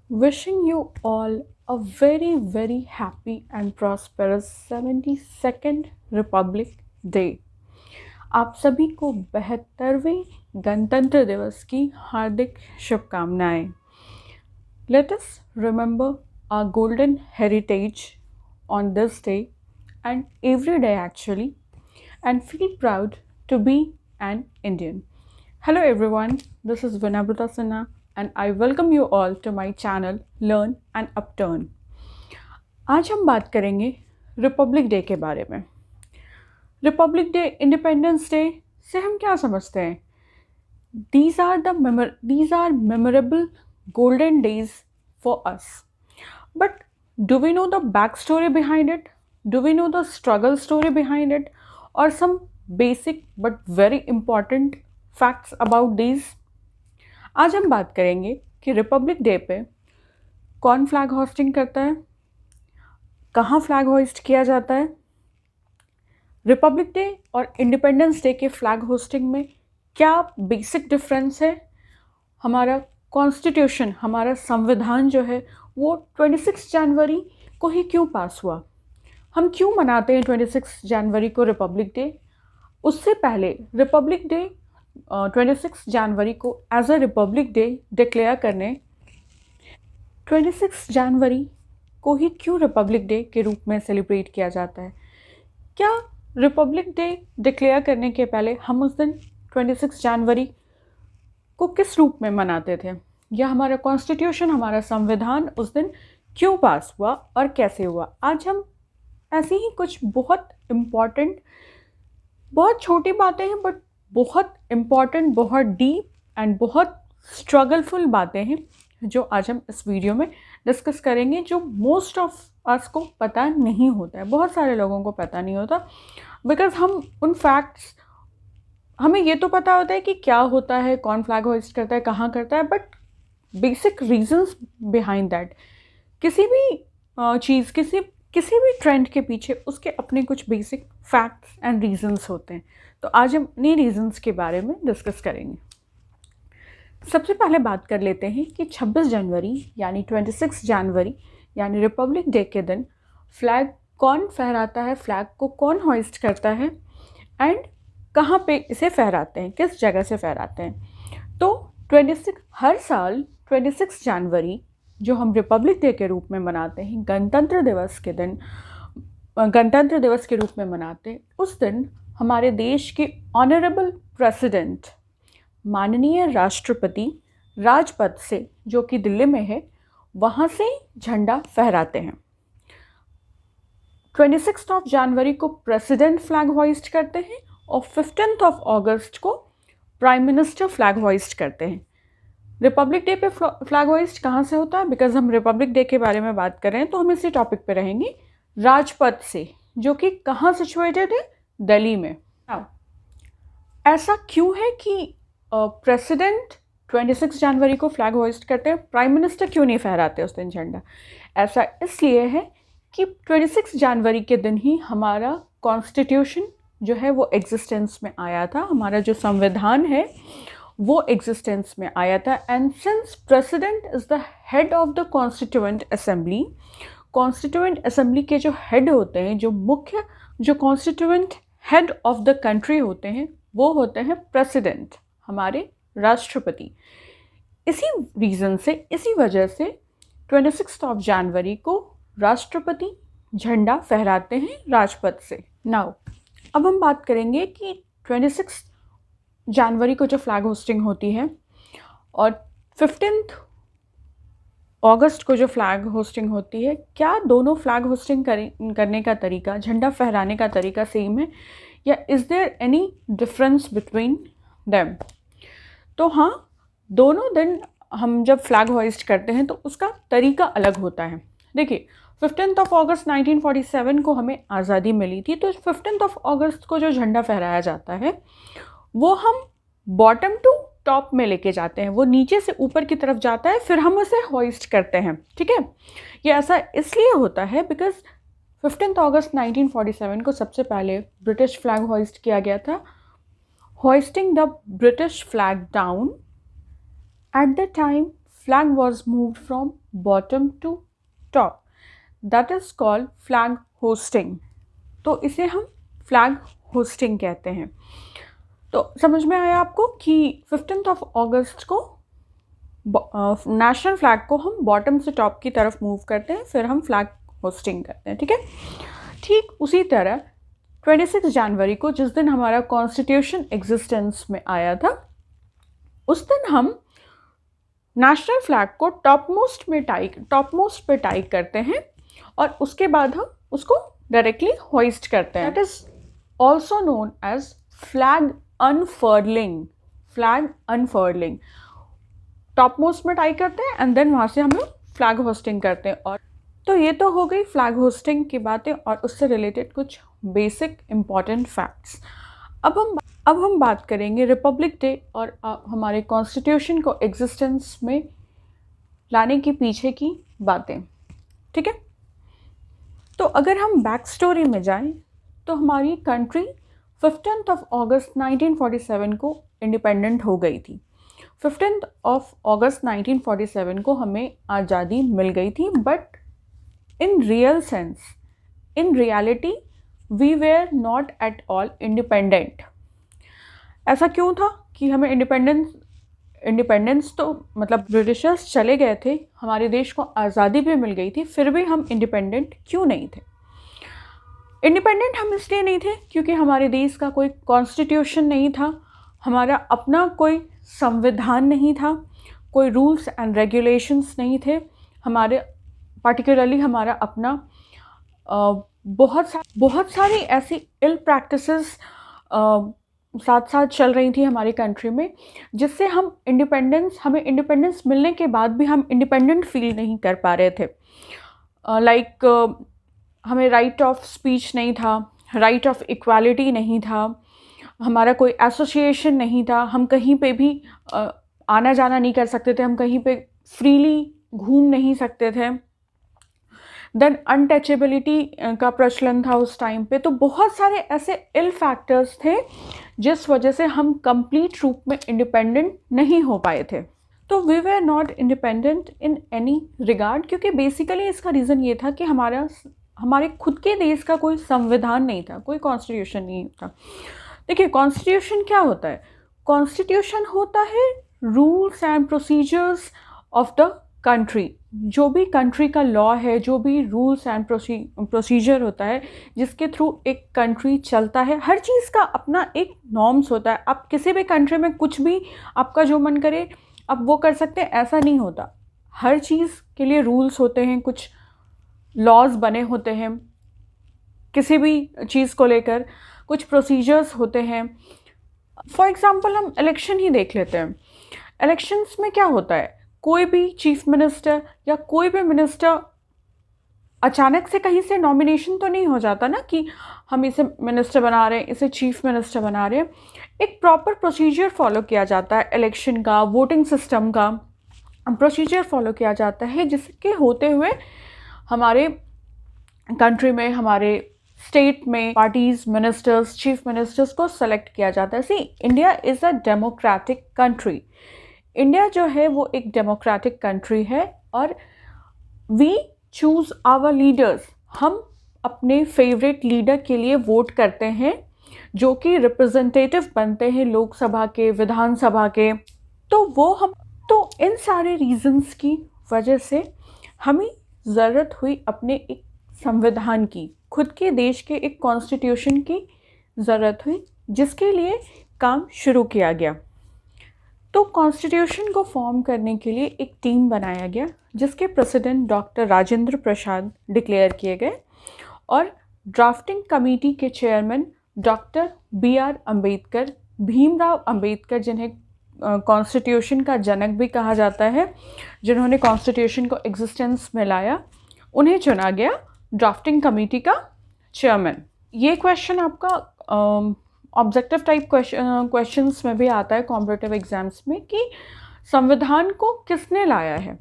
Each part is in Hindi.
Wishing you all a very, very happy and prosperous 72nd Republic Day. आप सभी को 72वें गणतंत्र दिवस की हार्दिक शुभकामनाएं. Let us remember our golden heritage on this day and every day actually, and feel proud to be an Indian. Hello everyone, this is Vinabhrata Sinha and I welcome you all to my channel Learn and Upturn. आज हम बात करेंगे रिपब्लिक डे के बारे में. रिपब्लिक डे, इंडिपेंडेंस डे से हम क्या समझते हैं? These are memorable golden days for us. But do we know the backstory behind it? Do we know the struggle story behind it? Or some basic but very important facts about these? आज हम बात करेंगे कि रिपब्लिक डे पे कौन फ्लैग होस्टिंग करता है, कहाँ फ्लैग होस्ट किया जाता है, रिपब्लिक डे और इंडिपेंडेंस डे के फ्लैग होस्टिंग में क्या बेसिक डिफरेंस है, हमारा कॉन्स्टिट्यूशन, हमारा संविधान जो है वो 26 जनवरी को ही क्यों पास हुआ, हम क्यों मनाते हैं 26 जनवरी को रिपब्लिक डे. उससे पहले रिपब्लिक डे 26 जनवरी को as a republic day declare करने 26 जनवरी को ही क्यों रिपब्लिक डे के रूप में सेलिब्रेट किया जाता है. क्या रिपब्लिक डे डिक्लेयर करने के पहले हम उस दिन 26 जनवरी को किस रूप में मनाते थे, या हमारा कॉन्स्टिट्यूशन, हमारा संविधान उस दिन क्यों पास हुआ और कैसे हुआ. आज हम ऐसी ही कुछ बहुत इम्पॉर्टेंट, बहुत छोटी बातें हैं बट बहुत इम्पॉर्टेंट, बहुत डीप एंड बहुत स्ट्रगलफुल बातें हैं जो आज हम इस वीडियो में डिस्कस करेंगे, जो मोस्ट ऑफ अस को पता नहीं होता है, बहुत सारे लोगों को पता नहीं होता. बिकॉज हम उन फैक्ट्स, हमें ये तो पता होता है कि क्या होता है, कौन फ्लैग होस्ट करता है, कहाँ करता है, but basic reasons behind that, किसी भी चीज़, किसी भी ट्रेंड के पीछे उसके अपने कुछ बेसिक फैक्ट्स एंड रीजंस होते हैं. तो आज हम इन्हीं रीजंस के बारे में डिस्कस करेंगे. सबसे पहले बात कर लेते हैं कि 26 जनवरी यानी 26 जनवरी यानी रिपब्लिक डे के दिन फ्लैग कौन फहराता है, फ्लैग को कौन होइस्ट करता है एंड कहाँ पे इसे फहराते हैं, किस जगह से फहराते हैं. तो 26 हर साल 26 जनवरी जो हम रिपब्लिक डे के रूप में मनाते हैं, गणतंत्र दिवस के दिन गणतंत्र दिवस के रूप में मनाते हैं, उस दिन हमारे देश के ऑनरेबल प्रेसिडेंट, माननीय राष्ट्रपति राजपथ से, जो कि दिल्ली में है, वहाँ से झंडा फहराते हैं. 26 जनवरी को प्रेसिडेंट फ्लैग होइस्ट करते हैं और 15 अगस्त को प्राइम मिनिस्टर फ्लैग होइस्ट करते हैं. रिपब्लिक डे पे फ्लैग होइस्ट कहाँ से होता है? बिकॉज हम रिपब्लिक डे के बारे में बात कर रहे हैं तो हम इसी टॉपिक पे रहेंगे. राजपथ से, जो कि कहाँ सिचुएटेड है? दिल्ली में. ऐसा क्यों है कि प्रेसिडेंट 26 जनवरी को फ्लैग होइस्ट करते हैं, प्राइम मिनिस्टर क्यों नहीं फहराते उस दिन झंडा? ऐसा इसलिए है कि 26 जनवरी के दिन ही हमारा कॉन्स्टिट्यूशन जो है वो एग्जिस्टेंस में आया था, हमारा जो संविधान है वो एग्जिस्टेंस में आया था. And since president is the head of the constituent assembly, constituent assembly के जो हेड होते हैं, जो मुख्य, जो constituent head of the country होते हैं, वो होते हैं प्रेसिडेंट, हमारे राष्ट्रपति. इसी रीज़न से, इसी वजह से 26 जनवरी को राष्ट्रपति झंडा फहराते हैं राजपथ से. नाउ अब हम बात करेंगे कि 26 जनवरी को जो फ्लैग होस्टिंग होती है और 15 अगस्त को जो फ्लैग होस्टिंग होती है, क्या दोनों फ्लैग होस्टिंग करने का तरीका, झंडा फहराने का तरीका सेम है, या is there any difference between them? तो हाँ, दोनों दिन हम जब फ्लैग होइस्ट करते हैं तो उसका तरीका अलग होता है. देखिए, 15 अगस्त 1947 को हमें आज़ादी मिली थी, तो 15 अगस्त को जो झंडा फहराया जाता है वो हम बॉटम टू टॉप में लेके जाते हैं, वो नीचे से ऊपर की तरफ जाता है, फिर हम उसे होइस्ट करते हैं. ठीक है, ये ऐसा इसलिए होता है बिकॉज 15 अगस्त 1947 को सबसे पहले ब्रिटिश फ्लैग होइस्ट किया गया था. Hoisting the British flag down, at the time flag was moved from bottom to top. That is called flag hosting. तो इसे हम flag hosting कहते हैं. तो समझ में आया आपको कि 15 अगस्त को नेशनल फ्लैग को हम बॉटम से टॉप की तरफ मूव करते हैं, फिर हम फ्लैग होस्टिंग करते हैं. ठीक है. ठीक उसी तरह 26 जनवरी को, जिस दिन हमारा कॉन्स्टिट्यूशन एग्जिस्टेंस में आया था, उस दिन हम नेशनल फ्लैग को टॉपमोस्ट पे टाई करते हैं और उसके बाद हम उसको डायरेक्टली होइस्ट करते हैं. That is also known as flag unfurling. Topmost में टाई करते हैं एंड देन वहाँ से हम लोग फ्लैग होस्टिंग करते हैं. और तो ये तो हो गई फ्लैग होस्टिंग की बातें और उससे रिलेटेड कुछ बेसिक इम्पॉर्टेंट फैक्ट्स. अब हम बात करेंगे रिपब्लिक डे और हमारे कॉन्स्टिट्यूशन को एग्जिस्टेंस में लाने के पीछे की बातें. ठीक है. तो अगर हम बैक स्टोरी में जाएं तो हमारी कंट्री 15 अगस्त 1947 को इंडिपेंडेंट हो गई थी. 15 अगस्त 1947 को हमें आज़ादी मिल गई थी. But in reality we were not at all independent. ऐसा क्यों था कि हमें इंडिपेंडेंस तो मतलब ब्रिटिशर्स चले गए थे, हमारे देश को आज़ादी भी मिल गई थी, फिर भी हम इंडिपेंडेंट क्यों नहीं थे? इंडिपेंडेंट हम इसलिए नहीं थे क्योंकि हमारे देश का कोई कॉन्स्टिट्यूशन नहीं था, हमारा अपना कोई संविधान नहीं था, कोई रूल्स एंड रेगुलेशंस नहीं थे, हमारे पार्टिकुलरली हमारा अपना बहुत सारी ऐसी इल प्रैक्टिसेस साथ साथ चल रही थी हमारी कंट्री में, जिससे हमें इंडिपेंडेंस मिलने के बाद भी हम इंडिपेंडेंट फील नहीं कर पा रहे थे. लाइक हमें राइट ऑफ स्पीच नहीं था, राइट ऑफ इक्वालिटी नहीं था, हमारा कोई एसोसिएशन नहीं था, हम कहीं पे भी आना जाना नहीं कर सकते थे, हम कहीं पे फ्रीली घूम नहीं सकते थे. देन अनटचेबिलिटी का प्रचलन था उस टाइम पे. तो बहुत सारे ऐसे इल फैक्टर्स थे जिस वजह से हम कंप्लीट रूप में इंडिपेंडेंट नहीं हो पाए थे. तो we were not independent in any regard, क्योंकि बेसिकली इसका रीज़न ये था कि हमारे खुद के देश का कोई संविधान नहीं था, कोई कॉन्स्टिट्यूशन नहीं था. देखिए, कॉन्स्टिट्यूशन क्या होता है? कॉन्स्टिट्यूशन होता है rules and procedures of the country. जो भी कंट्री का लॉ है, जो भी रूल्स एंड प्रोसीजर होता है जिसके थ्रू एक कंट्री चलता है, हर चीज़ का अपना एक नॉर्म्स होता है. आप किसी भी कंट्री में कुछ भी आपका जो मन करे आप वो कर सकते हैं, ऐसा नहीं होता. हर चीज़ के लिए रूल्स होते हैं, कुछ लॉज बने होते हैं, किसी भी चीज़ को लेकर कुछ प्रोसीजर्स होते हैं. फॉर एग्ज़ाम्पल हम इलेक्शन ही देख लेते हैं. इलेक्शंस में क्या होता है? कोई भी चीफ मिनिस्टर या कोई भी मिनिस्टर अचानक से कहीं से नॉमिनेशन तो नहीं हो जाता ना कि हम इसे मिनिस्टर बना रहे हैं, इसे चीफ मिनिस्टर बना रहे हैं. एक प्रॉपर प्रोसीजर फॉलो किया जाता है. इलेक्शन का, वोटिंग सिस्टम का प्रोसीजर फॉलो किया जाता है, जिसके होते हुए हमारे कंट्री में, हमारे स्टेट में पार्टीज, मिनिस्टर्स, चीफ मिनिस्टर्स को सेलेक्ट किया जाता है. See, India is a democratic country. India जो है वो एक डेमोक्रेटिक कंट्री है और वी चूज़ आवर लीडर्स. हम अपने फेवरेट लीडर के लिए वोट करते हैं, जो कि रिप्रेजेंटेटिव बनते हैं लोकसभा के, विधानसभा के. तो इन सारे रीजंस की वजह से हमें ज़रूरत हुई अपने एक संविधान की, खुद के देश के एक कॉन्स्टिट्यूशन की ज़रूरत हुई, जिसके लिए काम शुरू किया गया. तो कॉन्स्टिट्यूशन को फॉर्म करने के लिए एक टीम बनाया गया, जिसके president doctor Rajendra Prasad declare किए गए और ड्राफ्टिंग कमेटी के chairman doctor BR Ambedkar, Bhimrao Ambedkar, जिन्हें कॉन्स्टिट्यूशन का जनक भी कहा जाता है, जिन्होंने कॉन्स्टिट्यूशन को एग्जिस्टेंस में लाया, उन्हें चुना गया ड्राफ्टिंग कमेटी का चेयरमैन. ये क्वेश्चन आपका ऑब्जेक्टिव टाइप क्वेश्चंस में भी आता है कॉम्पिटिटिव एग्जाम्स में कि संविधान को किसने लाया है.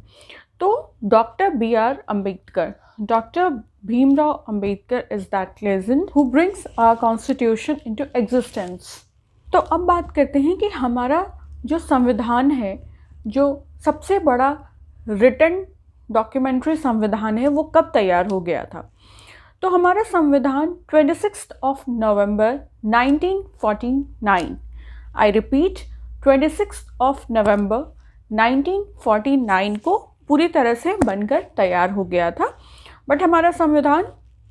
तो doctor BR Ambedkar, doctor Bhimrao Ambedkar is that legend who brings our constitution into existence. तो अब बात करते हैं कि हमारा जो संविधान है, जो सबसे बड़ा रिटन डॉक्यूमेंट्री संविधान है वो कब तैयार हो गया था? तो हमारा संविधान 26 नवंबर 1949, आई रिपीट 26 नवंबर 1949 को पूरी तरह से बनकर तैयार हो गया था। बट हमारा संविधान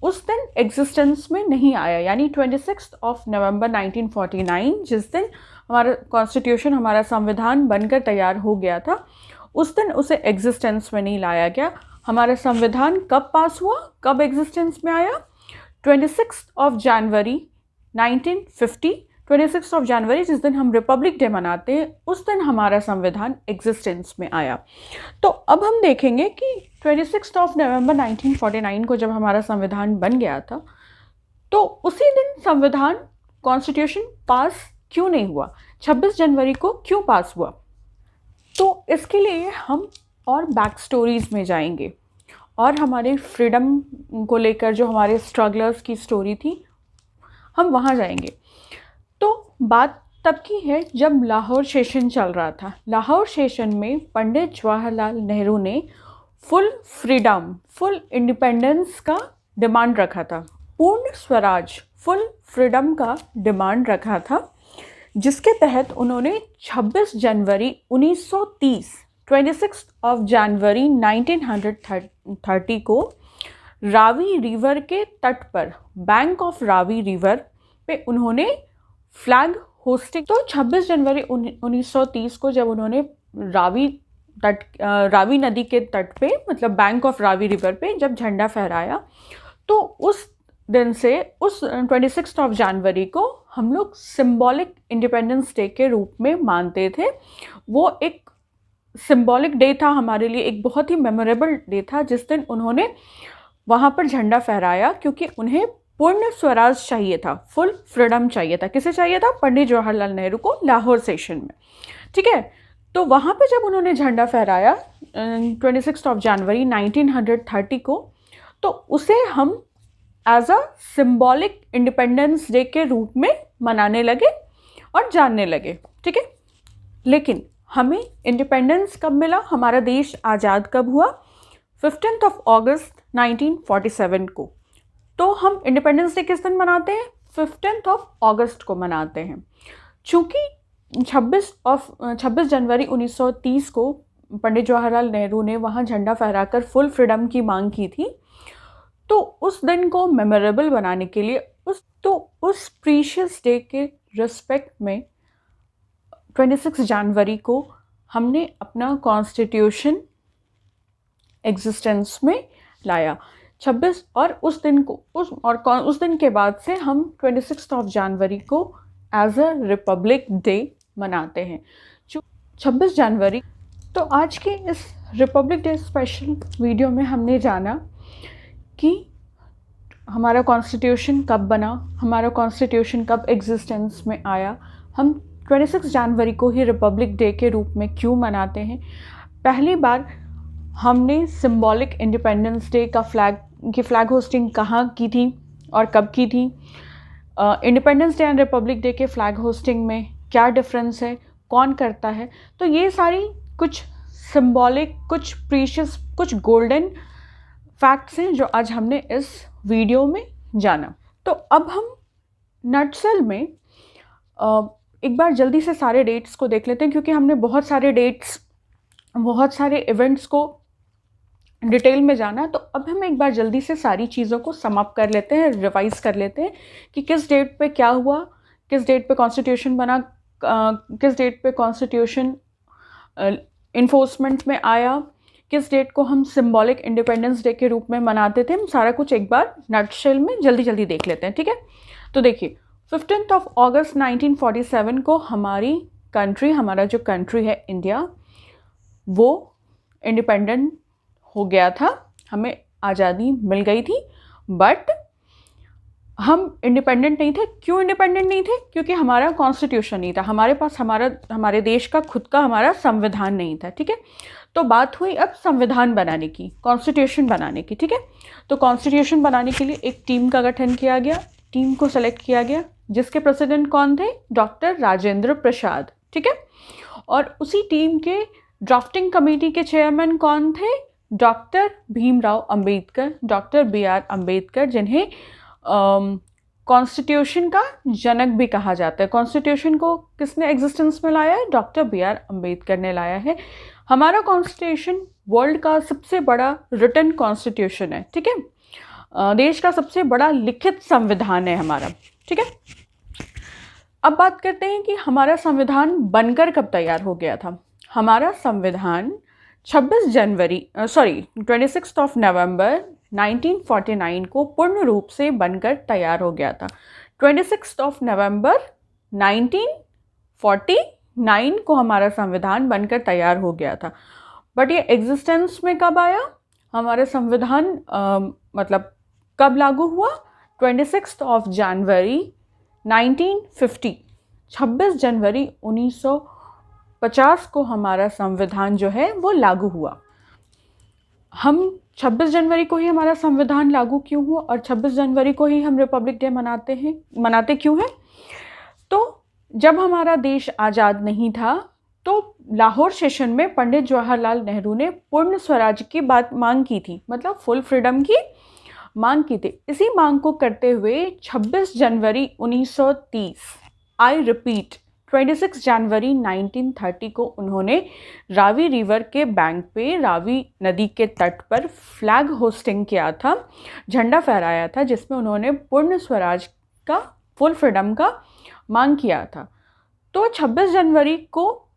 उस दिन एग्जिस्टेंस में नहीं आया, यानी 26 नवंबर 1949 जिस दिन हमारा कॉन्स्टिट्यूशन, हमारा संविधान बनकर तैयार हो गया था, उस दिन उसे एग्जिस्टेंस में नहीं लाया गया। हमारा संविधान कब पास हुआ, कब एग्जिस्टेंस में आया? 26 जनवरी 1950, 26 जनवरी जिस दिन हम रिपब्लिक डे मनाते हैं, उस दिन हमारा संविधान एग्जिस्टेंस में आया। तो अब हम देखेंगे कि 26 नवंबर 1949 को जब हमारा संविधान बन गया था, तो उसी दिन संविधान कॉन्स्टिट्यूशन पास क्यों नहीं हुआ, 26 जनवरी को क्यों पास हुआ? तो इसके लिए हम और बैक स्टोरीज में जाएंगे और हमारे फ्रीडम को लेकर जो हमारे स्ट्रगलर्स की स्टोरी थी, हम वहाँ जाएंगे। तो बात तब की है जब लाहौर सेशन चल रहा था। लाहौर सेशन में पंडित जवाहरलाल नेहरू ने फुल फ्रीडम, फुल इंडिपेंडेंस का डिमांड रखा था, पूर्ण स्वराज, फुल फ्रीडम का डिमांड रखा था, जिसके तहत उन्होंने 26 जनवरी 1930, 26 जनवरी 1930 को रावी रिवर के तट पर, बैंक ऑफ रावी रिवर पे उन्होंने फ्लैग होस्टिंग। तो 26 जनवरी 1930 को जब उन्होंने रावी नदी के तट पे, मतलब बैंक ऑफ रावी रिवर पे जब झंडा फहराया, तो उस दिन से, उस 26 जनवरी को हम लोग सिंबॉलिक इंडिपेंडेंस डे के रूप में मानते थे। वो एक सिंबॉलिक डे था हमारे लिए, एक बहुत ही मेमोरेबल डे था जिस दिन उन्होंने वहाँ पर झंडा फहराया, क्योंकि उन्हें पूर्ण स्वराज चाहिए था, फुल फ्रीडम चाहिए था। किसे चाहिए था? पंडित जवाहरलाल नेहरू को, लाहौर सेशन में। ठीक है, तो वहाँ पर जब उन्होंने झंडा फहराया 26 जनवरी 1930 को, तो उसे हम as a symbolic independence day के रूप में मनाने लगे और जानने लगे। ठीक है, लेकिन हमें इंडिपेंडेंस कब मिला, हमारा देश आज़ाद कब हुआ? 15 अगस्त 1947 को। तो हम इंडिपेंडेंस डे किस दिन मनाते हैं? 15 अगस्त को मनाते हैं। चूँकि 26 जनवरी 1930 को पंडित जवाहरलाल नेहरू ने वहाँ झंडा फहराकर फुल फ्रीडम की मांग की थी, तो उस दिन को मेमोरेबल बनाने के लिए उस प्रीशियस डे के रिस्पेक्ट में 26 जनवरी को हमने अपना कॉन्स्टिट्यूशन एग्जिस्टेंस में लाया। 26 और उस दिन को उस दिन के बाद से हम 26 जनवरी को एज अ रिपब्लिक डे मनाते हैं। 26 जनवरी। तो आज के इस रिपब्लिक डे स्पेशल वीडियो में हमने जाना कि हमारा कॉन्स्टिट्यूशन कब बना, हमारा कॉन्स्टिट्यूशन कब एग्जिस्टेंस में आया, हम 26 जनवरी को ही रिपब्लिक डे के रूप में क्यों मनाते हैं, पहली बार हमने सिंबॉलिक इंडिपेंडेंस डे का फ्लैग होस्टिंग कहाँ की थी और कब की थी, independence day and Republic day के फ्लैग होस्टिंग में क्या डिफरेंस है, कौन करता है। तो ये सारी कुछ सिंबॉलिक, कुछ प्रीशियस, कुछ गोल्डन फैक्ट्स हैं जो आज हमने इस वीडियो में जाना। तो अब हम नटसेल में एक बार जल्दी से सारे डेट्स को देख लेते हैं, क्योंकि हमने बहुत सारे डेट्स, बहुत सारे इवेंट्स को डिटेल में जाना। तो अब हम एक बार जल्दी से सारी चीज़ों को सम अप कर लेते हैं, रिवाइज कर लेते हैं कि किस डेट पे क्या हुआ, किस डेट पे कॉन्स्टिट्यूशन बना, किस डेट पे कॉन्स्टिट्यूशन इन्फोर्समेंट में आया, किस डेट को हम सिंबॉलिक इंडिपेंडेंस डे के रूप में मनाते थे। हम सारा कुछ एक बार नटशेल में जल्दी जल्दी देख लेते हैं। ठीक है, तो देखिए 15 अगस्त 1947 को हमारी कंट्री, हमारा जो कंट्री है इंडिया, वो इंडिपेंडेंट हो गया था, हमें आज़ादी मिल गई थी। बट हम इंडिपेंडेंट नहीं थे। क्यों इंडिपेंडेंट नहीं थे? क्योंकि हमारा कॉन्स्टिट्यूशन नहीं था, हमारे पास हमारे देश का खुद का हमारा संविधान नहीं था। ठीक है, तो बात हुई अब संविधान बनाने की, कॉन्स्टिट्यूशन बनाने की। ठीक है, तो कॉन्स्टिट्यूशन बनाने के लिए एक टीम का गठन किया गया, टीम को सेलेक्ट किया गया, जिसके प्रेसिडेंट कौन थे? डॉक्टर राजेंद्र प्रसाद। ठीक है, और उसी टीम के ड्राफ्टिंग कमेटी के चेयरमैन कौन थे? Doctor Bhimrao Ambedkar, doctor B.R. Ambedkar, जिन्हें कॉन्स्टिट्यूशन का जनक भी कहा जाता है। कॉन्स्टिट्यूशन को किसने एग्जिस्टेंस में लाया है? Doctor B.R. अंबेडकर ने लाया है। हमारा कॉन्स्टिट्यूशन वर्ल्ड का सबसे बड़ा रिटन कॉन्स्टिट्यूशन है, ठीक है। देश का सबसे बड़ा लिखित संविधान है हमारा, ठीक है। अब बात करते हैं कि हमारा संविधान बनकर कब तैयार हो गया था। हमारा संविधान 26 नवंबर 1949 को पूर्ण रूप से बनकर तैयार हो गया था। 26 नवंबर 1949 को हमारा संविधान बनकर तैयार हो गया था। बट ये एग्जिस्टेंस में कब आया? हमारा संविधान मतलब कब लागू हुआ? 26 जनवरी 1950, 26 जनवरी 1950 को हमारा संविधान जो है वो लागू हुआ। हम 26 जनवरी को ही हमारा संविधान लागू क्यों हुआ और 26 जनवरी को ही हम रिपब्लिक डे मनाते क्यों हैं? तो जब हमारा देश आज़ाद नहीं था तो लाहौर सेशन में पंडित जवाहरलाल नेहरू ने पूर्ण स्वराज की मांग की थी, मतलब फुल फ्रीडम की मांग की थी। इसी मांग को करते हुए 26 जनवरी 1930, आई रिपीट 26 जनवरी 1930 को उन्होंने रावी रिवर के बैंक पे, रावी नदी के तट पर फ्लैग होस्टिंग किया था, झंडा फहराया था, जिसमें उन्होंने पूर्ण स्वराज का, फुल फ्रीडम का मांग किया था। तो 26 जनवरी को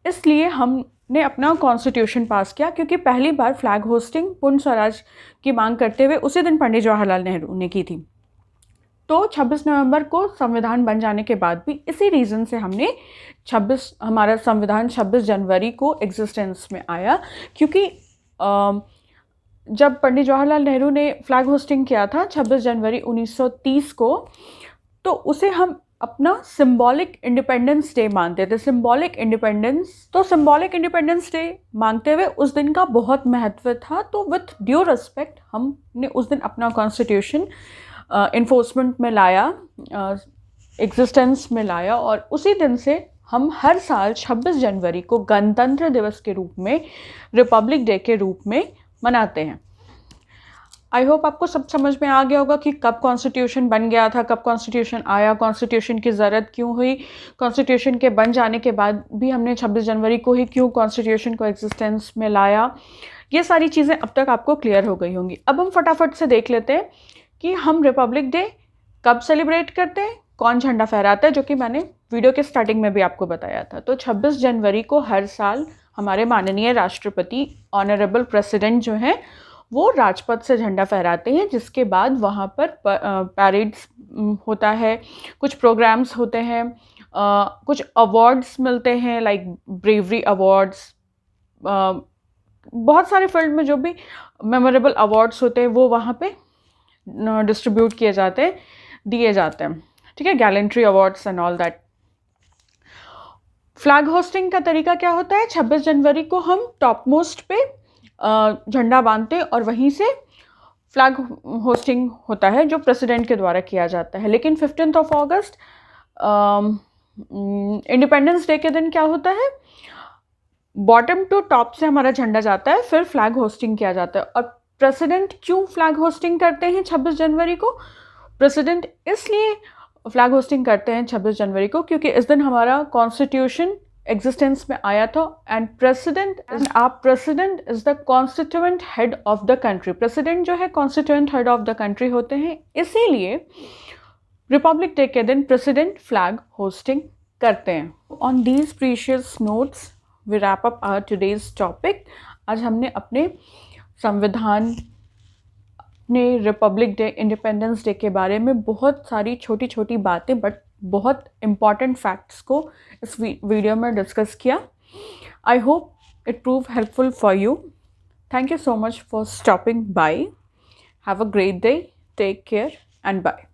इसलिए हमने अपना कॉन्स्टिट्यूशन पास किया, क्योंकि पहली बार फ्लैग होस्टिंग पूर्ण स्वराज की मांग करते हुए उसी दिन पंडित जवाहरलाल नेहरू ने की थी। तो 26 नवंबर को संविधान बन जाने के बाद भी इसी रीज़न से हमारा संविधान 26 जनवरी को एग्जिस्टेंस में आया, क्योंकि जब पंडित जवाहरलाल नेहरू ने फ्लैग होस्टिंग किया था 26 जनवरी 1930 को, तो उसे हम अपना सिंबॉलिक इंडिपेंडेंस डे मानते थे। सिंबॉलिक इंडिपेंडेंस डे मांगते हुए उस दिन का बहुत महत्व था। तो विथ ड्यू रिस्पेक्ट हमने उस दिन अपना कॉन्स्टिट्यूशन इन्फोर्समेंट में लाया, एग्जिस्टेंस में लाया, और उसी दिन से हम हर साल 26 जनवरी को गणतंत्र दिवस के रूप में, रिपब्लिक डे के रूप में मनाते हैं। आई होप आपको सब समझ में आ गया होगा कि कब कॉन्स्टिट्यूशन बन गया था, कब कॉन्स्टिट्यूशन आया, कॉन्स्टिट्यूशन की ज़रूरत क्यों हुई, कॉन्स्टिट्यूशन के बन जाने के बाद भी हमने 26 जनवरी को ही क्यों कॉन्स्टिट्यूशन को एग्जिस्टेंस में लाया। ये सारी चीज़ें अब तक आपको क्लियर हो गई होंगी। अब हम फटाफट से देख लेते हैं कि हम रिपब्लिक डे कब सेलिब्रेट करते हैं, कौन झंडा फहराता है, जो कि मैंने वीडियो के स्टार्टिंग में भी आपको बताया था। तो 26 जनवरी को हर साल हमारे माननीय राष्ट्रपति, ऑनरेबल प्रेसिडेंट जो हैं, वो राजपथ से झंडा फहराते हैं, जिसके बाद वहाँ पर पैरेड्स होता है, कुछ प्रोग्राम्स होते हैं, कुछ अवार्ड्स मिलते हैं, लाइक ब्रेवरी अवार्ड्स, बहुत सारे फील्ड में जो भी मेमोरेबल अवार्ड्स होते हैं वो वहाँ पे डिस्ट्रीब्यूट किए जाते हैं, दिए जाते हैं, ठीक है, gallantry awards and all that. Flag hosting का तरीका क्या होता है? 26 जनवरी को हम टॉप मोस्ट पे झंडा बांधते हैं और वहीं से फ्लैग होस्टिंग होता है, जो प्रेसिडेंट के द्वारा किया जाता है। लेकिन 15 अगस्त इंडिपेंडेंस डे के दिन क्या होता है? बॉटम टू टॉप से हमारा झंडा जाता है, फिर फ्लैग होस्टिंग किया जाता है। और प्रेसिडेंट क्यों फ्लैग होस्टिंग करते हैं 26 जनवरी को? प्रेसिडेंट इसलिए फ्लैग होस्टिंग करते हैं 26 जनवरी को क्योंकि इस दिन हमारा कॉन्स्टिट्यूशन एग्जिस्टेंस में आया था। And president is the constituent head of the country. President जो है constituent head of the country होते हैं, इसीलिए रिपब्लिक डे के दिन प्रेसिडेंट फ्लैग होस्टिंग करते हैं। On these precious notes we wrap up our today's topic. आज हमने अपने संविधान, अपने रिपब्लिक डे, इंडिपेंडेंस डे के बारे में बहुत सारी छोटी छोटी बातें बट बहुत इम्पॉर्टेंट फैक्ट्स को इस वीडियो में डिस्कस किया। I hope it prove helpful for you. Thank you so much for stopping by. Have a great day, take care and bye.